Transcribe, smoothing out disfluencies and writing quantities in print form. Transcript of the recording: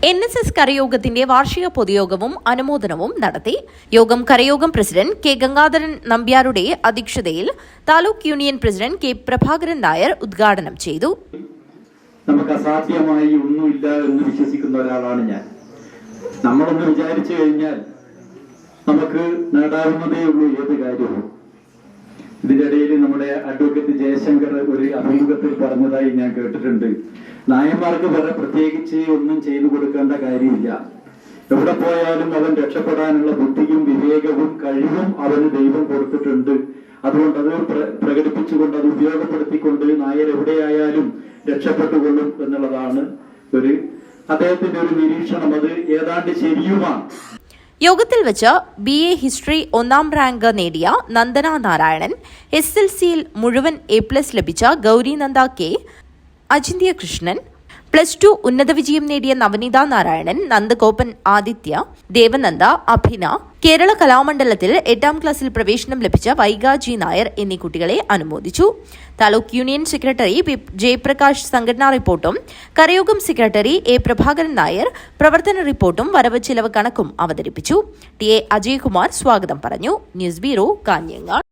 NSS കരയോഗത്തിന്റെ വാർഷിക പൊതുയോഗവും അനുമോദനവും നടത്തി. യോഗം കരയോഗം പ്രസിഡന്റ് കെ ഗംഗാധരൻ നമ്പ്യാരുടെ അധ്യക്ഷതയിൽ taluk union president K Prabhakaran Nair ഉദ്ഘാടനം ചെയ്തു. നമുക്ക് അസാധ്യമായി ഒന്നുമില്ല എന്ന് വിശ്വസിക്കുന്ന ഒരാളാണ് ഞാൻ. നമ്മളൊന്ന് വിചാരിച്ചു കഴിഞ്ഞാൽ നമുക്ക് നേടാവുന്നതേ ഉള്ളൂ ഏത് കാര്യവും. ഇതിന്റെ ഇടയിൽ നമ്മുടെ അഡ്വക്കേറ്റ് ജയശങ്കർ ഒരു അഭിമുഖത്തിൽ പറഞ്ഞതായി ഞാൻ കേട്ടിട്ടുണ്ട്. നായന്മാർക്ക് വേറെ പ്രത്യേകിച്ച് ഒന്നും ചെയ്തു കൊടുക്കേണ്ട കാര്യമില്ല. എവിടെ പോയാലും അവൻ രക്ഷപ്പെടാനുള്ള ബുദ്ധിയും വിവേകവും കഴിവും അവന് ദൈവം കൊടുത്തിട്ടുണ്ട്. അതുകൊണ്ട് അത് പ്രകടിപ്പിച്ചുകൊണ്ട് അത് ഉപയോഗപ്പെടുത്തിക്കൊണ്ട് നായർ എവിടെയായാലും രക്ഷപ്പെട്ടുകൊള്ളും എന്നുള്ളതാണ് അദ്ദേഹത്തിന്റെ ഒരു നിരീക്ഷണം. അത് ഏതാണ്ട് ശരിയുമാണ്. യോഗത്തിൽ വെച്ച് BA ഹിസ്റ്ററി 1ാം റാങ്ക് നേടിയ നന്ദന നാരായണൻ, SSLCയിൽ മുഴുവൻ A+ ലഭിച്ച ഗൗരി നന്ദ K, അജിന്ത്യ കൃഷ്ണൻ, +2 ഉന്നത വിജയം നേടിയ നവനിത നാരായണൻ, നന്ദഗോപൻ ആദിത്യ, ദേവനന്ദ, അഭിന, കേരള കലാമണ്ഡലത്തിൽ 8ാം ക്ലാസ്സിൽ പ്രവേശനം ലഭിച്ച വൈഗാജി നായർ എന്നീ കുട്ടികളെ അനുമോദിച്ചു. Taluk union secretary P Jayaprakash സംഘടനാ റിപ്പോർട്ടും കരയോഗം സെക്രട്ടറി A പ്രഭാകരൻ നായർ പ്രവർത്തന റിപ്പോർട്ടും വരവ് ചിലവ് കണക്കും അവതരിപ്പിച്ചു. TA അജയ്കുമാർ സ്വാഗതം പറഞ്ഞു. News bureau, Kanhangad.